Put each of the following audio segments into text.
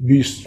20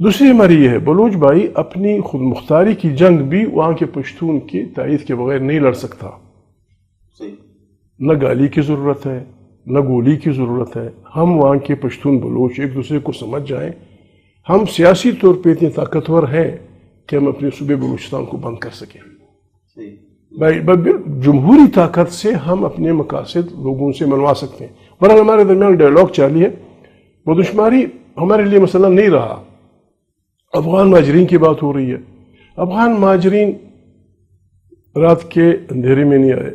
دوسری ہماری یہ ہے بلوچ بھائی اپنی خود مختاری کی جنگ بھی وہاں کے پشتون کی تائید کے بغیر نہیں لڑ سکتا. نہ گالی کی ضرورت ہے نہ گولی کی ضرورت ہے. ہم وہاں کے پشتون بلوچ ایک دوسرے کو سمجھ جائیں. ہم سیاسی طور پہ اتنے طاقتور ہیں کہ ہم اپنے صوبے بلوچستان کو بند کر سکیں. جمہوری طاقت سے ہم اپنے مقاصد لوگوں سے منوا سکتے ہیں. بہرحال ہمارے درمیان ڈائلاگ جاری ہے. بدشماری ہمارے لیے مسئلہ نہیں رہا. افغان مہاجرین کی بات ہو رہی ہے. افغان مہاجرین رات کے اندھیرے میں نہیں آئے,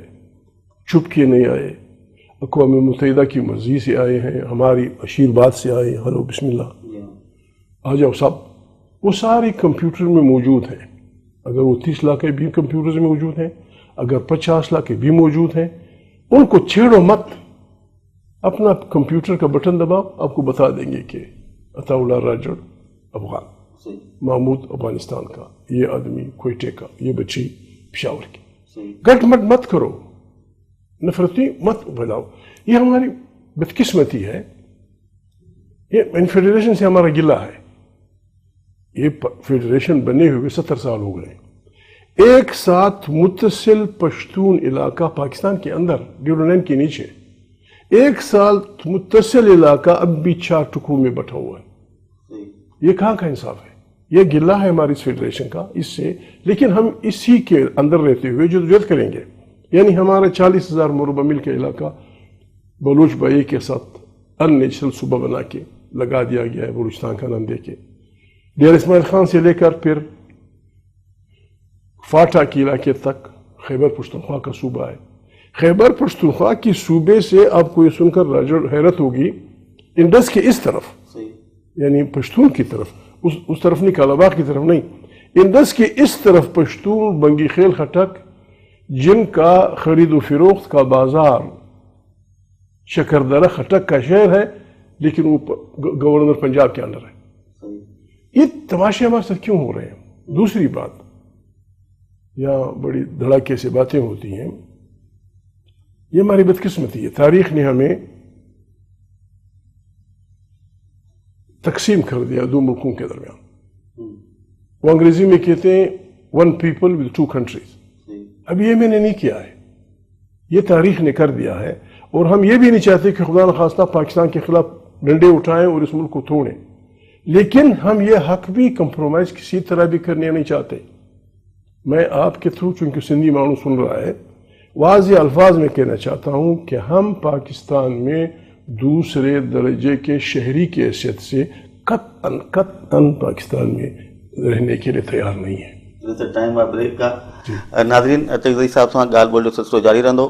چھپ کے نہیں آئے, اقوام متحدہ کی مرضی سے آئے ہیں, ہماری آشیرواد سے آئے ہیں. ہلو بسم اللہ آ جاؤ سب. وہ سارے کمپیوٹر میں موجود ہیں. اگر وہ 30 لاکھ بھی کمپیوٹر میں موجود ہیں, اگر 50 لاکھ بھی موجود ہیں, ان کو چھیڑو مت. اپنا کمپیوٹر کا بٹن دباؤ, آپ کو بتا دیں گے کہ عطا اللہ راجڑ افغان, محمود افغانستان کا, یہ آدمی کوئٹے کا, یہ بچی پشاور کی. گٹ مٹ مت کرو, نفرتی مت پھیلاؤ. یہ ہماری بدقسمتی ہے. یہ فیڈریشن سے ہمارا گلہ ہے. یہ فیڈریشن بنے ہوئے 70 سال ہو گئے. ایک ساتھ متصل پشتون علاقہ پاکستان کے اندر ڈیورو لائن کے نیچے, ایک ساتھ متصل علاقہ اب بھی 4 ٹکڑوں میں بٹا ہوا ہے. یہ کہاں کا انصاف ہے؟ یہ گلہ ہے ہماری اس فیڈریشن کا اس سے. لیکن ہم اسی کے اندر رہتے ہوئے جدوجہد کریں گے. یعنی ہمارا 40,000 مربع میل کا علاقہ بلوچ بھائی کے ساتھ ان نیچرل صوبہ بنا کے لگا دیا گیا ہے, بلوچستان کا نام دے کے. ڈیر اسماعیل خان سے لے کر پھر فاٹا کے علاقے تک خیبر پختونخوا کا صوبہ ہے. خیبر پختونخوا کی صوبے سے آپ کو یہ سن کر حیرت ہوگی, انڈس کے اس طرف یعنی پشتون کی طرف, اس طرف نہیں, کالا باغ کی طرف نہیں, انڈس کے اس طرف پشتون بنگی خیل خٹک جن کا خرید و فروخت کا بازار شکردرہ خٹک کا شہر ہے, لیکن وہ گورنر پنجاب کے اندر ہے. یہ تماشے ہمارے ساتھ کیوں ہو رہے ہیں؟ دوسری بات, یہاں بڑی دھڑاکے سے باتیں ہوتی ہیں. یہ ہماری بدقسمتی ہے. تاریخ نے ہمیں تقسیم کر دیا 2 ملکوں کے درمیان. وہ انگریزی میں کہتے ہیں 1 people with 2 countries. اب یہ میں نے نہیں کیا ہے, یہ تاریخ نے کر دیا ہے. اور ہم یہ بھی نہیں چاہتے کہ خدا نخواستہ پاکستان کے خلاف ڈنڈے اٹھائیں اور اس ملک کو توڑیں. لیکن ہم یہ حق بھی کمپرومائز کسی طرح بھی کرنے نہیں چاہتے. میں آپ کے تھرو, چونکہ سندھی مانو سن رہا ہے, واضح الفاظ میں کہنا چاہتا ہوں کہ ہم پاکستان میں دوسرے درجے کے شہری کی حیثیت سے قطعاً پاکستان میں رہنے کے لیے تیار نہیں ہیں. ٹائم ہے بریک کا. ناظرین, تقدیری صاحب سے گال بول جو سلسلو جاری رہندو.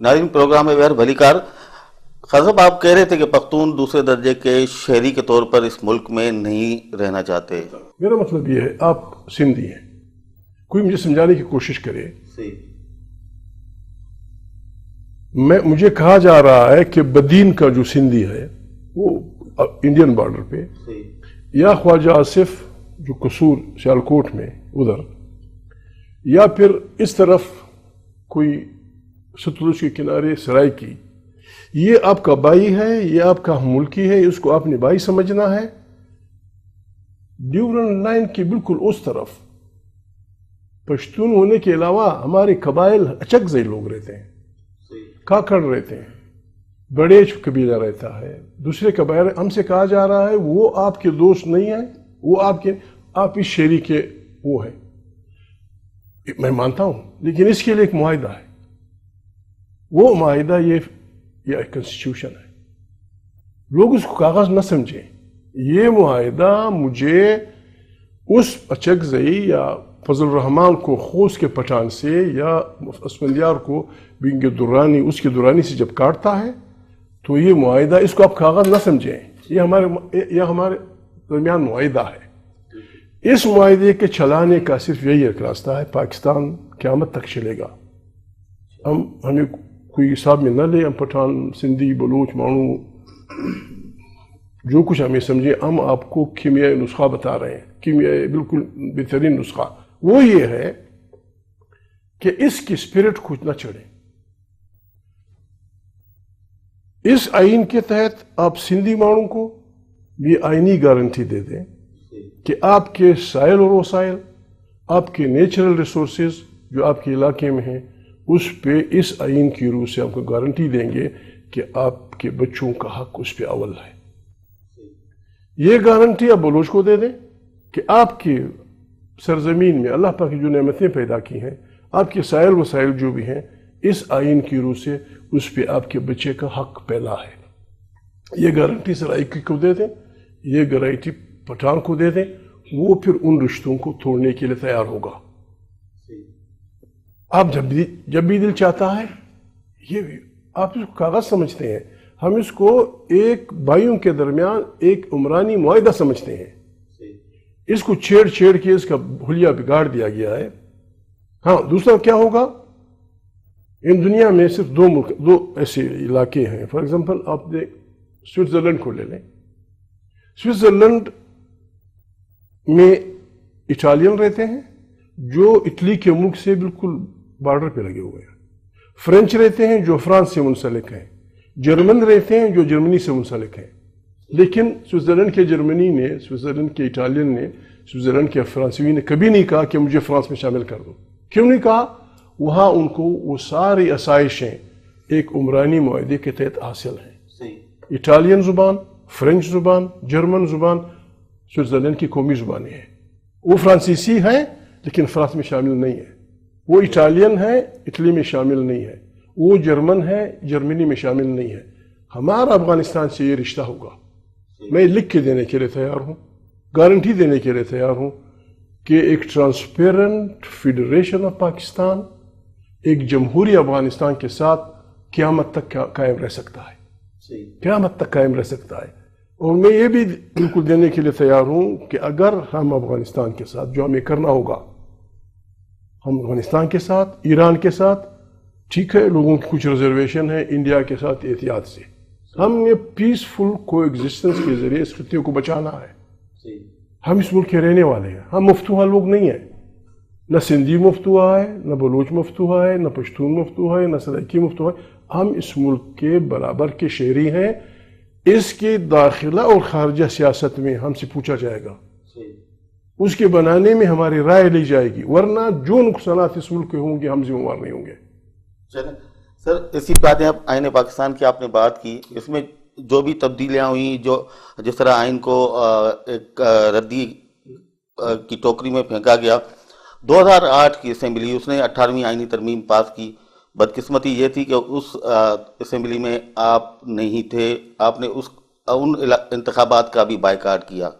ناظرین, پروگرام میں بہر بھلیکار. خان صاحب, آپ کہہ رہے تھے کہ پختون دوسرے درجے کے شہری کے طور پر اس ملک میں نہیں رہنا چاہتے. میرا مطلب یہ ہے, آپ سندھی ہیں, کوئی مجھے سمجھانے کی کوشش کرے. مجھے کہا جا رہا ہے کہ بدین کا جو سندھی ہے وہ انڈین بارڈر پہ, یا خواجہ آصف جو قصور سیالکوٹ میں ادھر, یا پھر اس طرف کوئی ستلج کے کنارے سرائے کی, یہ آپ کا بھائی ہے, یہ آپ کا ہم ملکی ہے, اس کو آپ نے بھائی سمجھنا ہے. ڈیورن لائن کے بالکل اس طرف پشتون ہونے کے علاوہ ہمارے قبائل اچکزئی لوگ رہتے ہیں, کاکڑ رہتے ہیں, بڑیچ قبیلہ رہتا ہے, دوسرے قبائل. ہم سے کہا جا رہا ہے وہ آپ کے دوست نہیں ہیں, وہ آپ اس شہری کے وہ ہیں. میں مانتا ہوں, لیکن اس کے لیے ایک معاہدہ ہے. وہ معاہدہ یہ کنسٹیٹیوشن ہے. لوگ اس کو کاغذ نہ سمجھیں. یہ معاہدہ مجھے اس اچکزئی یا فضل الرحمان کو خوست کے پٹھان سے یا اسفندیار کو بنگ درانی اس کی درانی سے جب کاٹتا ہے تو یہ معاہدہ, اس کو آپ کاغذ نہ سمجھیں, یہ ہمارے درمیان معاہدہ ہے. اس معاہدے کے چلانے کا صرف یہی ایک راستہ ہے، پاکستان قیامت تک چلے گا. ہمیں کوئی حساب میں نہ لے، ہم پٹھان، سندھی، بلوچ، مانو، جو کچھ ہمیں سمجھے، ہم آپ کو کیمیائی نسخہ بتا رہے ہیں، کیمیائی بالکل بہترین نسخہ. وہ یہ ہے کہ اس کی اسپرٹ کچھ نہ چڑھے. اس آئین کے تحت آپ سندھی مانوں کو بھی آئینی گارنٹی دے دیں کہ آپ کے سائل اور وسائل، آپ کے نیچرل ریسورسز جو آپ کے علاقے میں ہیں، اس پہ اس آئین کی روح سے آپ کو گارنٹی دیں گے کہ آپ کے بچوں کا حق اس پہ اول ہے. یہ گارنٹی آپ بلوچ کو دے دیں کہ آپ کی سرزمین میں اللہ پاک کی جو نعمتیں پیدا کی ہیں، آپ کے سائل وسائل جو بھی ہیں، اس آئین کی روح سے اس پہ آپ کے بچے کا حق پیدا ہے. یہ گارنٹی سرائکی کو دے دیں، یہ گارنٹی پٹھان کو دے دیں، وہ پھر ان رشتوں کو توڑنے کے لیے تیار ہوگا. آپ جب بھی دل چاہتا ہے، یہ آپ اس کو کاغذ سمجھتے ہیں، ہم اس کو ایک بھائیوں کے درمیان ایک عمرانی معاہدہ سمجھتے ہیں. اس کو چھیڑ کے اس کا حلیہ بگاڑ دیا گیا ہے. ہاں، دوسرا کیا ہوگا؟ ان دنیا میں صرف دو ایسے علاقے ہیں. فار ایگزامپل آپ نے سوئٹزرلینڈ کو لے لیں. سوئٹزرلینڈ میں اٹالین رہتے ہیں جو اٹلی کے ملک سے بالکل بارڈر پہ لگے ہوئے ہیں. فرینچ رہتے ہیں جو فرانس سے منسلک ہیں. جرمن رہتے ہیں جو جرمنی سے منسلک ہیں. لیکن سوئٹزرلینڈ کے جرمنی نے، سوئٹزرلینڈ کے اٹالین نے، سوئٹزرلینڈ کے فرانسوی نے کبھی نہیں کہا کہ مجھے فرانس میں شامل کر دو. کیوں نہیں کہا؟ وہاں ان کو وہ ساری آسائشیں ایک عمرانی معاہدے کے تحت حاصل ہیں. اٹالین زبان، فرینچ زبان، جرمن زبان سوئٹزرلینڈ کی قومی زبانیں ہیں. وہ فرانسیسی ہیں لیکن فرانس میں شامل نہیں ہے. وہ اٹالین ہے، اٹلی میں شامل نہیں ہے. وہ جرمن ہے، جرمنی میں شامل نہیں ہے. ہمارا افغانستان سے یہ رشتہ ہوگا. میں لکھ کے دینے کے لیے تیار ہوں، گارنٹی دینے کے لیے تیار ہوں کہ ایک ٹرانسپیرنٹ فیڈریشن آف پاکستان ایک جمہوری افغانستان کے ساتھ قیامت تک قائم رہ سکتا ہے. قیامت تک قائم رہ سکتا ہے. اور میں یہ بھی بالکل دینے کے لیے تیار ہوں کہ اگر ہم افغانستان کے ساتھ، جو ہمیں کرنا ہوگا، ہم افغانستان کے ساتھ، ایران کے ساتھ، ٹھیک ہے لوگوں کی کچھ ریزرویشن ہے، انڈیا کے ساتھ احتیاط سے، ہم نے پیسفل کو ایگزسٹنس کے ذریعے اس خطے کو بچانا ہے. ہم اس ملک کے رہنے والے ہیں، ہم مفتوحہ لوگ نہیں ہیں. نہ سندھی مفتوحہ ہے، نہ بلوچ مفتوحہ ہے، نہ پشتون مفتوحہ ہے، نہ سرائکی مفتوحہ ہے. ہم اس ملک کے برابر کے شہری ہیں. اس کے داخلہ اور خارجہ سیاست میں ہم سے پوچھا جائے گا، اس کے بنانے میں ہماری رائے لی جائے گی، ورنہ جو نقصانات اس ملک کے ہوں گے ہم ذمہ دار نہیں ہوں گے. چلیں سر، اسی باتیں اب آئین پاکستان کی آپ نے بات کی، اس میں جو بھی تبدیلیاں ہوئیں، جو جس طرح آئین کو ایک ردی کی ٹوکری میں پھینکا گیا، 2008 کی اسمبلی، اس نے 18ویں آئینی ترمیم پاس کی. بدقسمتی یہ تھی کہ اس اسمبلی میں آپ نہیں تھے. آپ نے ان انتخابات کا بھی بائیکاٹ کیا.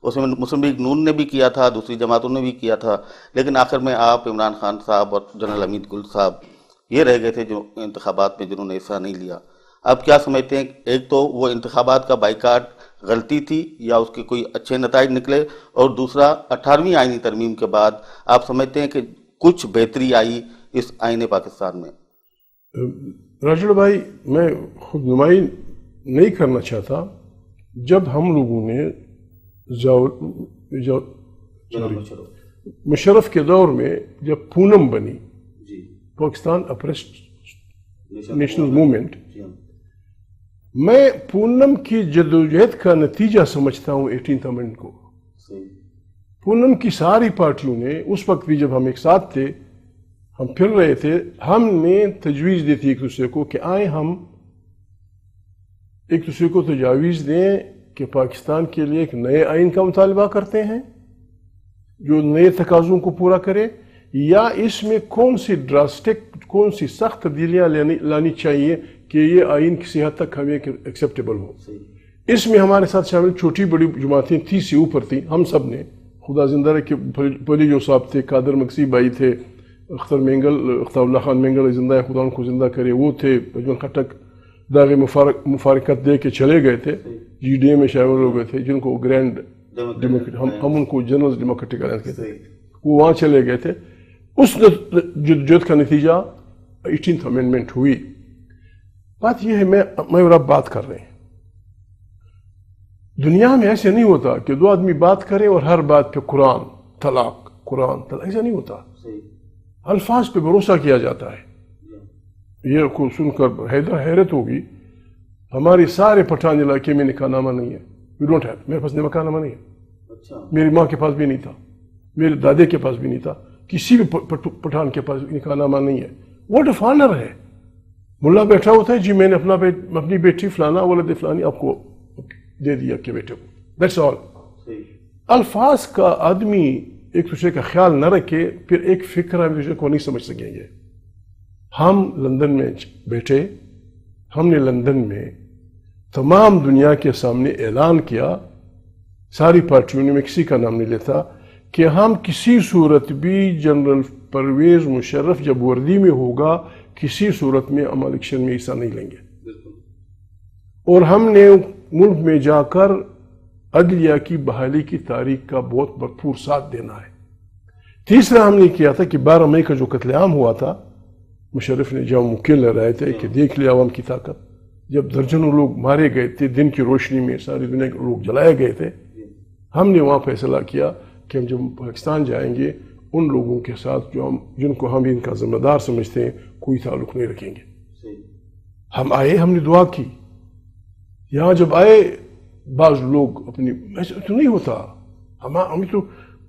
اس میں مسلم لیگ نون نے بھی کیا تھا، دوسری جماعتوں نے بھی کیا تھا، لیکن آخر میں آپ، عمران خان صاحب اور جنرل حمید گل صاحب یہ رہ گئے تھے جو انتخابات میں جنہوں نے حصہ نہیں لیا. اب کیا سمجھتے ہیں، ایک تو وہ انتخابات کا بائیکاٹ غلطی تھی یا اس کے کوئی اچھے نتائج نکلے، اور دوسرا 18ویں آئینی ترمیم کے بعد آپ سمجھتے ہیں کہ کچھ بہتری آئی اس آئین پاکستان میں؟ راجڑ بھائی، میں خود نمائی نہیں کرنا چاہتا. جب ہم لوگوں نے مشرف کے دور میں جب پونم بنی، پاکستان اپریسٹ نیشنل موومنٹ، میں پونم کی جدوجہد کا نتیجہ سمجھتا ہوں 18th امینڈمنٹ کو. پونم کی ساری پارٹیوں نے اس وقت بھی، جب ہم ایک ساتھ تھے، ہم پھر رہے تھے، ہم نے تجویز دی تھی ایک دوسرے کو کہ آئیں ہم ایک دوسرے کو تجاویز دیں کہ پاکستان کے لیے ایک نئے آئین کا مطالبہ کرتے ہیں جو نئے تقاضوں کو پورا کرے، یا اس میں کون سی سخت تبدیلیاں لانی چاہیے کہ یہ آئین کسی حد تک ہمیں ایکسیپٹیبل ہو. اس میں ہمارے ساتھ شامل چھوٹی بڑی جماعتیں 30 سے اوپر تھیں. ہم سب نے، خدا زندہ رکھے، پلی جو صاحب تھے، قادر مکسی بھائی تھے، اختر اللہ خان مینگل زندہ ہے، خدا ان کو زندہ کرے، وہ تھے، اجمل خٹک داغ مفارقت دے کے چلے گئے تھے، جی ڈی اے میں شامل ہو گئے تھے، جن کو گرینڈ ہم ان کو جنرل ڈیموکریٹک الائنس کہتے ہیں، وہ وہاں چلے گئے تھے. اس جدوجہد کا نتیجہ 18th امینڈمنٹ ہوئی. بات یہ ہے، میں اور آپ بات کر رہے ہیں، دنیا میں ایسے نہیں ہوتا کہ دو آدمی بات کرے اور ہر بات پہ قرآن طلاق، ایسا نہیں ہوتا. الفاظ پہ بھروسہ کیا جاتا ہے. یہ کو سن کر حیرت ہوگی، ہماری سارے پٹھان علاقے میں نکاح نامہ نہیں ہے. وی ڈونٹ ہیو، میرے پاس نکاح نامہ نہیں ہے. میری ماں کے پاس بھی نہیں تھا، میرے دادے کے پاس بھی نہیں تھا، کسی بھی پٹھان کے پاس نکاح نامہ نہیں ہے. واٹ آف آنر ہے. ملا بیٹھا ہوتا ہے، جی میں نے اپنی بیٹی فلانا ولد فلانی آپ کو دے دیا کہ بیٹے کو، دیٹس آل. الفاظ کا آدمی ایک دوسرے کا خیال نہ رکھے، پھر ایک فکر ایک دوسرے کو نہیں سمجھ سکیں گے. ہم لندن میں بیٹھے، ہم نے لندن میں تمام دنیا کے سامنے اعلان کیا، ساری پارٹیوں نے، میں کسی کا نام نہیں لیتا، کہ ہم کسی صورت بھی جنرل پرویز مشرف جب وردی میں ہوگا کسی صورت میں ہم الیکشن میں حصہ نہیں لیں گے. اور ہم نے ملک میں جا کر عدلیہ کی بحالی کی تاریخ کا بہت بھرپور ساتھ دینا ہے. تیسرا ہم نے کیا تھا کہ 12 مئی کا جو قتل عام ہوا تھا، مشرف نے جب مکیل لہرائے تھے کہ دیکھ لیا عوام کی طاقت، جب درجنوں لوگ مارے گئے تھے، دن کی روشنی میں ساری دنیا کے لوگ جلائے گئے تھے، ہم نے وہاں فیصلہ کیا کہ ہم جب پاکستان جائیں گے ان لوگوں کے ساتھ جن کو ہم ان کا ذمہ دار سمجھتے ہیں کوئی تعلق نہیں رکھیں گے. ہم آئے، ہم نے دعا کی. یہاں جب آئے بعض لوگ ایسا تو نہیں ہوتا، ہمیں تو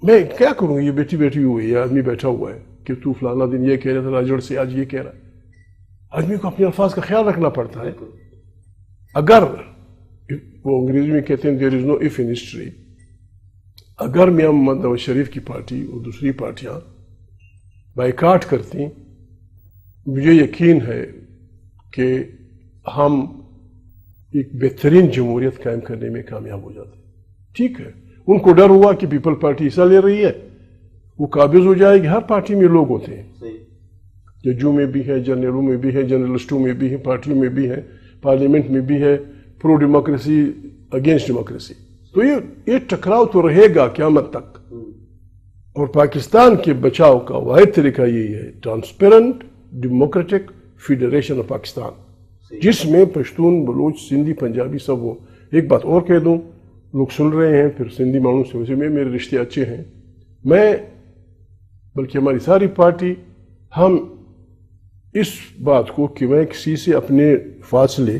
میں کیا کروں، یہ بیٹھی ہوئی ہے، آدمی بیٹھا ہوا ہے کہ تو فلانا دن یہ کہہ رہا تھا راجڑ سے، آج یہ کہہ رہا ہے. آدمی کو اپنے الفاظ کا خیال رکھنا پڑتا ہے. اگر وہ انگریزی میں کہتے ہیں there is no if in history، اگر میاں محمد نواز شریف کی پارٹی اور دوسری پارٹیاں بائیکاٹ کرتی، مجھے یقین ہے کہ ہم ایک بہترین جمہوریت قائم کرنے میں کامیاب ہو جاتے. ٹھیک ہے، ان کو ڈر ہوا کہ پیپل پارٹی حصہ لے رہی ہے، وہ قابض ہو جائے گی. ہر پارٹی میں لوگ ہوتے ہیں، ججوں میں بھی ہے، جنرلوں میں بھی ہے، جرنلسٹوں میں بھی ہے، پارٹیوں میں بھی ہے، پارلیمنٹ میں بھی ہے، پرو ڈیموکریسی اگینسٹ ڈیموکریسی. تو یہ ٹکراؤ تو رہے گا قیامت تک. اور پاکستان کے بچاؤ کا واحد طریقہ یہی ہے، transparent democratic federation of Pakistan, جس میں پشتون، بلوچ، سندھی، پنجابی سب ہو. ایک بات اور کہہ دوں، لوگ سن رہے ہیں پھر سندھی مانوں سے، ویسے میں میرے رشتے اچھے ہیں، میں بلکہ ہماری ساری پارٹی، ہم اس بات کو کہ میں کسی سے اپنے فاصلے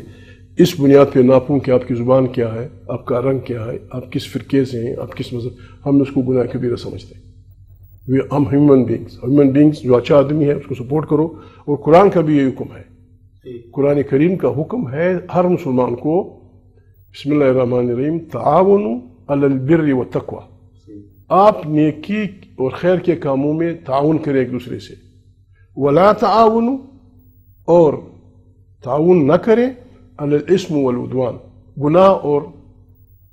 اس بنیاد پہ ناپوں کہ آپ کی زبان کیا ہے، آپ کا رنگ کیا ہے، آپ کس فرقے سے ہیں، آپ کس مذہب، ہم اس کو گناہ کبیرہ سمجھتے ہیں. ہم ہیومن بینگز، جو اچھا آدمی ہے اس کو سپورٹ کرو. اور قرآن کا بھی یہ حکم ہے، قرآن کریم کا حکم ہے ہر مسلمان کو، بسم اللہ الرحمن الرحیم، تعاونوا علی البر والتقوی، آپ نیکی اور خیر کے کاموں میں تعاون کریں ایک دوسرے سے. ولا تعاونوا، اور تعاون نہ کریں علی الاسم والعدوان، گناہ اور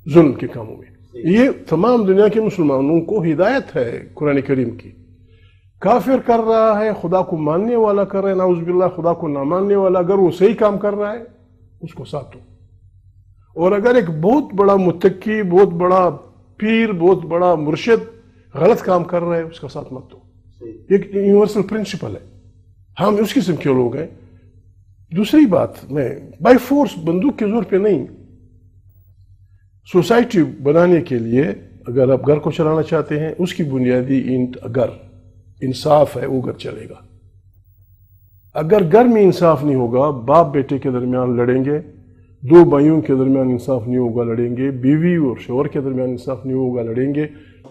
ظلم کے کاموں میں. یہ تمام دنیا کے مسلمانوں کو ہدایت ہے قرآن کریم کی. کافر کر رہا ہے، خدا کو ماننے والا کر رہا ہے، نعوذ باللہ خدا کو نہ ماننے والا، اگر وہ صحیح کام کر رہا ہے اس کو ساتھ دو. اور اگر ایک بہت بڑا متقی، بہت بڑا پیر، بہت بڑا مرشد غلط کام کر رہا ہے اس کا ساتھ مت دو. ایک یونیورسل پرنسپل ہے، ہم اس قسم کے لوگ ہیں. دوسری بات، میں بائی فورس بندوق کے زور پہ نہیں، سوسائٹی بنانے کے لیے اگر آپ گھر کو چلانا چاہتے ہیں، اس کی بنیادی اینٹ اگر انصاف ہے وہ گھر چلے گا. اگر گھر میں انصاف نہیں ہوگا، باپ بیٹے کے درمیان لڑیں گے، دو بھائیوں کے درمیان انصاف نہیں ہوگا لڑیں گے، بیوی اور شوہر کے درمیان انصاف نہیں ہوگا لڑیں گے.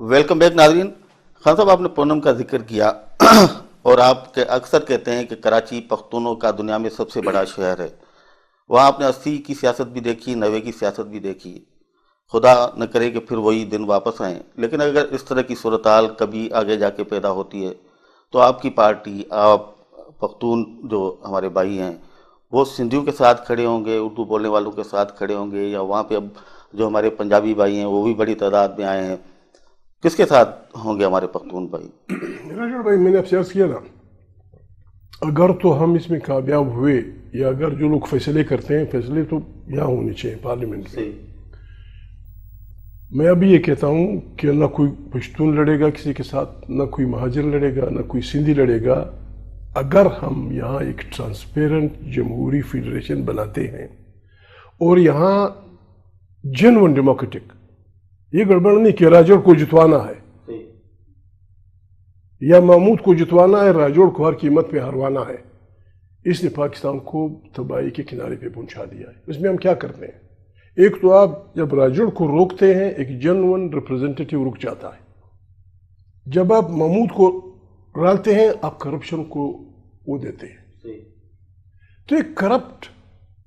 ویلکم بیک ناظرین. خان صاحب، آپ نے پونم کا ذکر کیا اور آپ اکثر کہتے ہیں کہ کراچی پختونوں کا دنیا میں سب سے بڑا شہر ہے. وہاں آپ نے 80 کی سیاست بھی دیکھی، 90 کی سیاست بھی دیکھی. خدا نہ کرے کہ پھر وہی دن واپس آئیں، لیکن اگر اس طرح کی صورتحال کبھی آگے جا کے پیدا ہوتی ہے تو آپ کی پارٹی، آپ پختون جو ہمارے بھائی ہیں، وہ سندھیوں کے ساتھ کھڑے ہوں گے، اردو بولنے والوں کے ساتھ کھڑے ہوں گے، یا وہاں پہ اب جو ہمارے پنجابی بھائی ہیں وہ بھی بڑی تعداد میں آئے ہیں، کس کے ساتھ ہوں گے ہمارے پختون بھائی؟ راجڑ بھائی، میں نے آپ سے عرض کیا نا، اگر تو ہم اس میں کامیاب ہوئے، یا اگر جو لوگ فیصلے کرتے ہیں، فیصلے تو یہاں ہونے چاہیے پارلیمنٹ میں. میں ابھی یہ کہتا ہوں کہ نہ کوئی پشتون لڑے گا کسی کے ساتھ، نہ کوئی مہاجر لڑے گا، نہ کوئی سندھی لڑے گا. اگر ہم یہاں ایک ٹرانسپیرنٹ جمہوری فیڈریشن بناتے ہیں اور یہاں جنون ڈیموکریٹک، یہ گڑبڑ نہیں کہ راجوڑ کو جتوانا ہے یا محمود کو جتوانا ہے، راجوڑ کو ہر قیمت پہ ہروانا ہے. اس نے پاکستان کو تباہی کے کنارے پہ پہنچا دیا ہے. اس میں ہم کیا کرتے ہیں؟ ایک تو آپ جب راجوڑ کو روکتے ہیں، ایک جنون ریپریزنٹیٹیو رک جاتا ہے. جب آپ محمود کو ڈالتے ہیں، آپ کرپشن کو وہ دیتے ہیں. تو ایک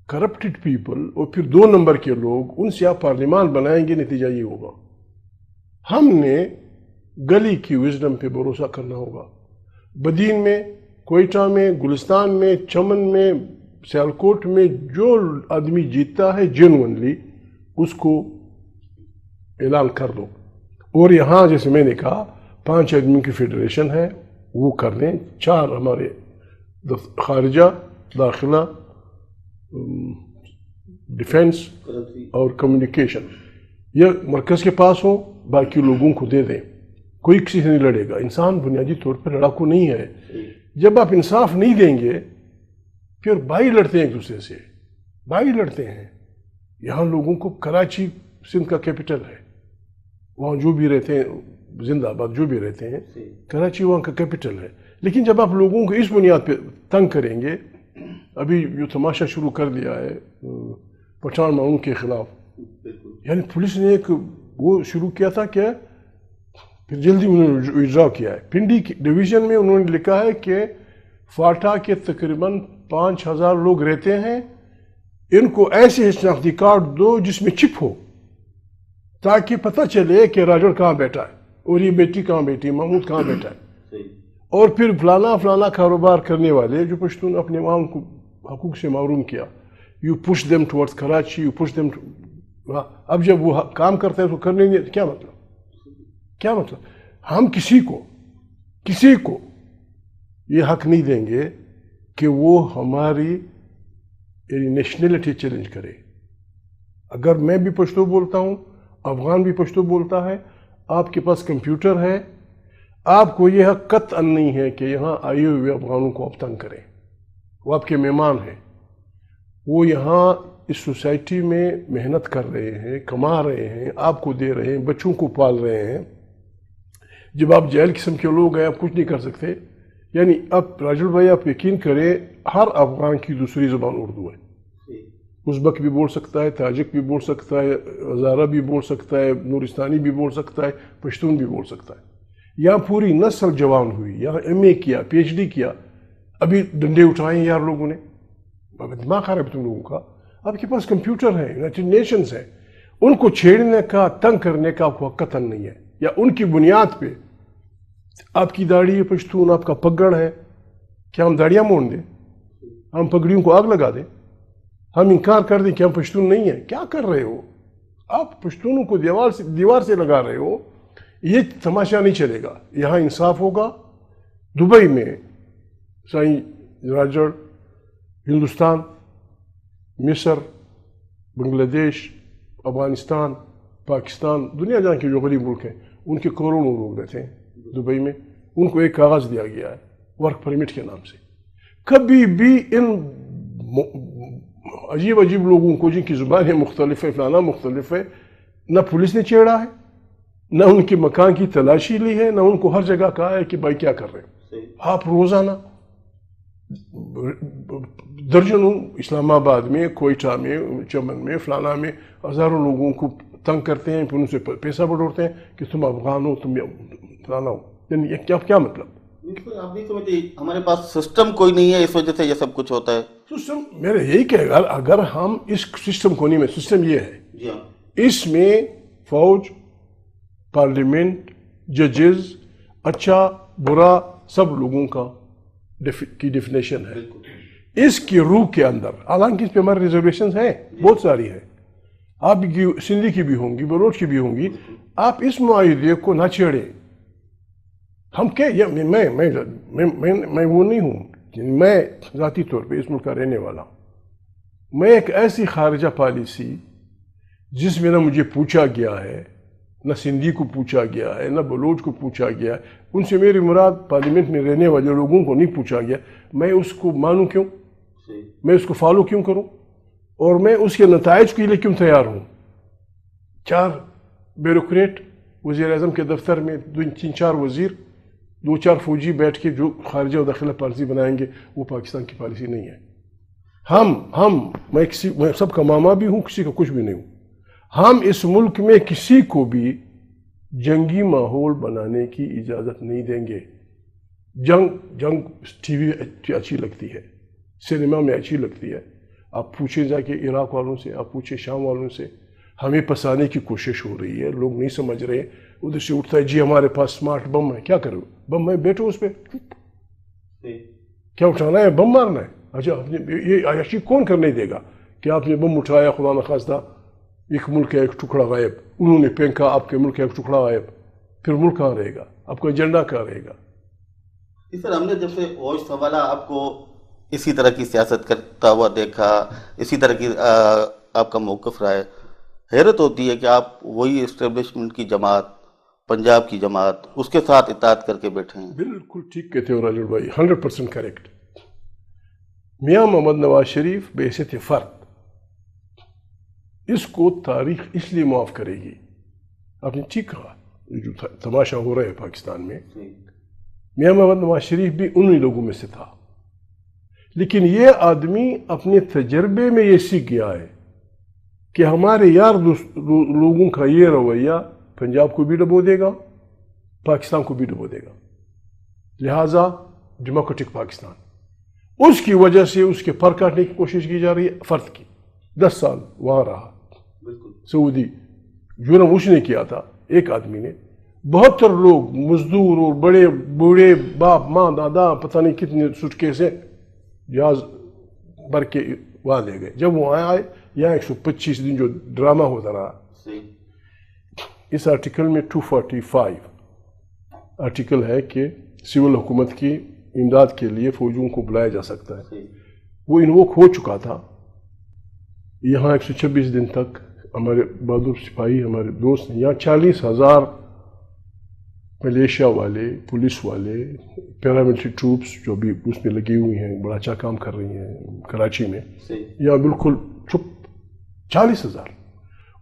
کرپٹڈ پیپل اور پھر 2 نمبر کے لوگ، ان سے آپ پارلیمان بنائیں گے، نتیجہ یہ ہوگا. ہم نے گلی کی وزڈم پہ بھروسہ کرنا ہوگا. بدین میں، کوئٹہ میں، گلستان میں، چمن میں، سیالکوٹ میں جو آدمی جیتتا ہے جینونلی، اس کو اعلان کر دو. اور یہاں جیسے میں نے کہا 5 آدمیوں کی فیڈریشن ہے، وہ کر لیں. 4 ہمارے خارجہ، داخلہ، ڈیفینس اور کمیونیکیشن، یہ مرکز کے پاس ہو، باقی لوگوں کو دے دیں. کوئی کسی سے نہیں لڑے گا. انسان بنیادی طور پر لڑاکو نہیں ہے. جب آپ انصاف نہیں دیں گے، پھر بھائی لڑتے ہیں ایک دوسرے سے، بھائی لڑتے ہیں. یہاں لوگوں کو، کراچی سندھ کا کیپٹل ہے، وہاں جو بھی رہتے ہیں، زندہ آباد جو بھی رہتے ہیں، کراچی وہاں کا کیپٹل ہے. لیکن جب آپ لوگوں کو اس بنیاد پہ تنگ کریں گے، ابھی جو تماشا شروع کر دیا ہے پٹھان معاون کے خلاف، یعنی پولیس نے ایک وہ شروع کیا تھا کہ پھر جلدی انہوں نے وڈرا کیا ہے. پنڈی ڈویژن میں انہوں نے لکھا ہے کہ فاٹا کے تقریباً 5000 لوگ رہتے ہیں، ان کو ایسے شناختی کارڈ دو جس میں چپ ہو، تاکہ پتہ چلے کہ راجوڑ کہاں بیٹھا ہے اور یہ بیٹی کہاں بیٹھی ہے، محمود کہاں بیٹھا ہے. اور پھر فلانا کاروبار کرنے والے جو پشتون اپنے وہاں کو حقوق سے محروم کیا، you push them towards Karachi, you push them. اب جب وہ کام کرتے ہیں تو کرنے نہیں، کیا مطلب؟ کیا مطلب؟ ہم کسی کو یہ حق نہیں دیں گے کہ وہ ہماری نیشنلٹی چیلنج کرے. اگر میں بھی پشتو بولتا ہوں، افغان بھی پشتو بولتا ہے، آپ کے پاس کمپیوٹر ہے، آپ کو یہ حق قطعاً نہیں ہے کہ یہاں آئے ہوئے افغانوں کو آپ تنگ کریں. وہ آپ کے مہمان ہیں، وہ یہاں اس سوسائٹی میں محنت کر رہے ہیں، کما رہے ہیں، آپ کو دے رہے ہیں، بچوں کو پال رہے ہیں. جب آپ جیل قسم کے لوگ ہیں، آپ کچھ نہیں کر سکتے. یعنی اب راجل بھائی آپ یقین کریں، ہر افغان کی دوسری زبان اردو ہے. ازبک بھی بول سکتا ہے، تاجک بھی بول سکتا ہے، ہزارہ بھی بول سکتا ہے، نورستانی بھی بول سکتا ہے، پشتون بھی بول سکتا ہے. یہاں پوری نسل جوان ہوئی، یہاں ایم اے کیا، پی ایچ ڈی کیا. ابھی ڈنڈے اٹھائے یار لوگوں نے، دماغ خراب ہے تم لوگوں کا. آپ کے پاس کمپیوٹر ہے، یونائٹڈ نیشنز ہے، ان کو چھیڑنے کا، تنگ کرنے کا آپ کو قطعاً نہیں ہے. یا ان کی بنیاد پہ آپ کی داڑھی ہے پشتون، آپ کا پگڑ ہے، کیا ہم داڑیاں موڑ دیں؟ ہم پگڑیوں کو آگ لگا دیں؟ ہم انکار کر دیں کہ ہم پشتون نہیں ہیں؟ کیا کر رہے ہو آپ؟ پشتونوں کو دیوار سے لگا رہے ہو. یہ تماشا نہیں چلے گا. یہاں انصاف ہوگا. دبئی میں سائیں راجڑ، ہندوستان، مصر، بنگلہ دیش، افغانستان، پاکستان، دنیا جہاں کے جو غریب ملک ہیں، ان کے کروڑوں لوگ رہتے ہیں دبئی میں. ان کو ایک کاغذ دیا گیا ہے ورک پرمٹ کے نام سے. کبھی بھی ان عجیب لوگوں کو جن کی زبانیں مختلف ہے، فلانا مختلف ہے، نہ پولیس نے چھیڑا ہے، نہ ان کے مکان کی تلاشی لی ہے، نہ ان کو ہر جگہ کہا ہے کہ بھائی کیا کر رہے ہیں. آپ روزانہ درجنوں اسلام آباد میں، کوئٹہ میں، چمن میں، فلانا میں ہزاروں لوگوں کو تنگ کرتے ہیں، پھر ان سے پیسہ بٹورتے ہیں کہ تم افغان ہو، تم فلانا ہو. یعنی کیا مطلب؟ آپ نہیں سمجھتے ہمارے پاس سسٹم کوئی نہیں ہے، اس وجہ سے یہ سب کچھ ہوتا ہے. سسٹم میرے یہی کہے گا، اگر ہم اس سسٹم کو نہیں، میں سسٹم یہ ہے، اس میں فوج، پارلیمنٹ، ججز، اچھا برا سب لوگوں کی ڈیفینیشن ہے اس کی روح کے اندر. حالانکہ اس پہ ہمارے ریزرویشنز ہیں، بہت ساری ہیں، آپ کی سندھی کی بھی ہوں گی، بلوچ کی بھی ہوں گی. آپ اس معاہدے کو نہ چھیڑیں. ہم کیا میں وہ نہیں ہوں، میں ذاتی طور پہ اس ملک کا رہنے والا ہوں. میں ایک ایسی خارجہ پالیسی جس میں نہ مجھے پوچھا گیا ہے، نہ سندھی کو پوچھا گیا ہے، نہ بلوچ کو پوچھا گیا ہے، ان سے میری مراد پارلیمنٹ میں رہنے والے لوگوں کو نہیں پوچھا گیا، میں اس کو مانوں کیوں؟ میں اس کو فالو کیوں کروں؟ اور میں اس کے نتائج کے لیے کیوں تیار ہوں؟ 4 بیوروکریٹ وزیر اعظم کے دفتر میں، 3-4 وزیر، 2-4 فوجی بیٹھ کے جو خارجہ و داخلہ پالیسی بنائیں گے، وہ پاکستان کی پالیسی نہیں ہے. میں سب کا ماما بھی ہوں، کسی کا کچھ بھی نہیں ہوں. ہم اس ملک میں کسی کو بھی جنگی ماحول بنانے کی اجازت نہیں دیں گے. جنگ ٹی وی اچھی لگتی ہے، سینما میں اچھی لگتی ہے. آپ پوچھیں جا کے عراق والوں سے، آپ پوچھیں شام والوں سے، ہمیں پسانے کی کوشش ہو رہی ہے، لوگ نہیں سمجھ رہے. ادھر سے اٹھتا ہے جی ہمارے پاس سمارٹ بم ہے، کیا کرو؟ بم ہے، بیٹھو اس پہ. کیا اٹھانا ہے؟ بم مارنا ہے؟ اچھا یہ عیاشی کون کرنے دے گا کہ آپ نے بم اٹھایا، خدا نخواستہ ایک ملک کا ایک ٹکڑا غائب، انہوں نے پھینکا آپ کے ملک کا ایک ٹکڑا غائب، پھر ملک کہاں رہے گا؟ آپ کا ایجنڈا کہاں رہے گا؟ سر ہم نے جب سے ہوش سنبھالا آپ کو اسی طرح کی سیاست کرتا ہوا دیکھا، اسی طرح کی آپ کا موقف رہا ہے. حیرت ہوتی ہے کہ آپ وہی اسٹیبلشمنٹ کی جماعت، پنجاب کی جماعت، اس کے ساتھ اطاعت کر کے بیٹھے ہیں. بالکل ٹھیک کہتے ہو راجل بھائی، 100% کریکٹ. میاں محمد نواز شریف بحیثیت فرد، اس کو تاریخ اس لیے معاف کرے گی. آپ نے ٹھیک کہا، جو تماشا ہو رہا ہے پاکستان میں، میاں محمد نواز شریف بھی انہی لوگوں میں سے تھا. لیکن یہ آدمی اپنے تجربے میں یہ سیکھ گیا ہے کہ ہمارے یار لوگوں کا یہ رویہ پنجاب کو بھی ڈبو دے گا، پاکستان کو بھی ڈبو دے گا. لہٰذا ڈیموکریٹک پاکستان، اس کی وجہ سے اس کے پر کاٹنے کی کوشش کی جا رہی ہے. فرد کی 10 سال وہاں رہا سعودی، جرم اس نے کیا تھا ایک آدمی نے. 72 لوگ مزدور اور بڑے بوڑھے، باپ ماں دادا، پتہ نہیں کتنے سٹکے سے جہاز بھر کے وہاں لے گئے. جب وہ آئے یہاں 125 دن جو ڈرامہ ہوتا رہا. اس آرٹیکل میں 245 آرٹیکل ہے کہ سول حکومت کی امداد کے لیے فوجوں کو بلایا جا سکتا ہے. وہ انووک ہو چکا تھا. یہاں 126 دن تک ہمارے بہادر سپاہی، ہمارے دوست ہیں یہاں. 40,000 ملیشیا والے، پولیس والے، پیراملٹری ٹروپس جو بھی اس میں لگی ہوئی ہیں، بڑا اچھا کام کر رہی ہیں کراچی میں. یہاں بالکل چپ 40,000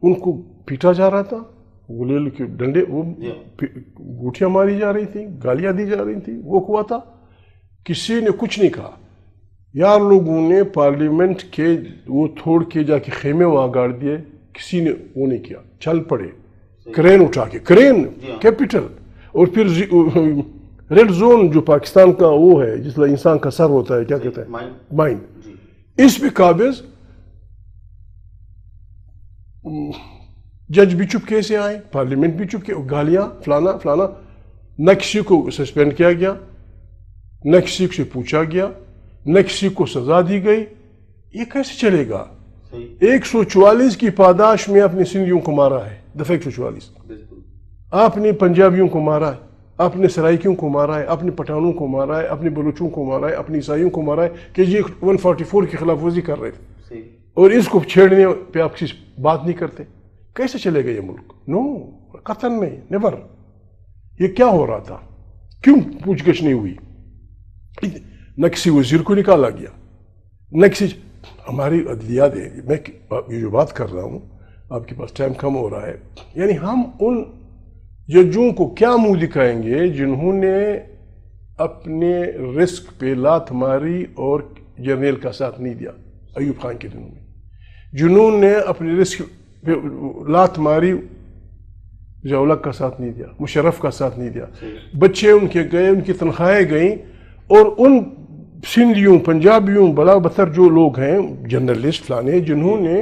ان کو پیٹا جا رہا تھا، گلیل کے ڈنڈے، وہ گوٹیاں ماری جا رہی تھیں، گالیاں دی جا رہی تھیں. وہ ہوا تھا، کسی نے کچھ نہیں کہا. یار لوگوں نے پارلیمنٹ کے وہ توڑ کے جا کے خیمے وہاں گاڑ دیے، کسی نے وہ نہیں کیا. چل پڑے کرین اٹھا کے، کرین کیپٹل. اور پھر ریڈ زون جو پاکستان کا وہ ہے جس طرح انسان کا سر ہوتا ہے، کیا کہتے ہیں، مائنڈ، اس پہ قابض. جج بھی چپ کیسے آئے، پارلیمنٹ بھی چپ کے، گالیاں فلانا فلانا. نہ کسی کو سسپینڈ کیا گیا، نہ کسی سے پوچھا گیا، نہ کسی کو سزا دی گئی. یہ کیسے چلے گا؟ 144 کی پاداش میں اپنے سندھیوں کو مارا ہے. دفعہ 144 آپ نے پنجابیوں کو مارا ہے، آپ نے سرائکیوں کو مارا ہے، اپنے پٹھانوں کو مارا ہے، اپنے بلوچوں کو مارا ہے، اپنی عیسائیوں کو مارا ہے کہ یہ 144 کی خلاف ورزی کر رہے تھے. اور اس کو چھیڑنے پہ آپ کسی بات نہیں کرتے. کیسے چلے گا یہ ملک؟ نو، قطعاً نہیں، نیور. یہ کیا ہو رہا تھا؟ کیوں پوچھ گچھ نہیں ہوئی؟ نہ کسی وزیر کو نکالا گیا، نہ کسی. ہماری عدلیات ہے، میں یہ جو بات کر رہا ہوں، آپ کے پاس ٹائم کم ہو رہا ہے. یعنی ہم ان ججوں کو کیا منہ دکھائیں گے جنہوں نے اپنے رسک پہ لات ماری اور جرنیل کا ساتھ نہیں دیا ایوب خان کے دنوں میں، جنہوں نے اپنے رسک پہ لات ماری ضیاء کا ساتھ نہیں دیا، مشرف کا ساتھ نہیں دیا. بچے ان کے گئے، ان کی تنخواہیں گئیں. اور ان سندھیوں، پنجابیوں، بلا بتر جو لوگ ہیں جرنلسٹ فلانے، جنہوں نے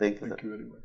Thank you very much.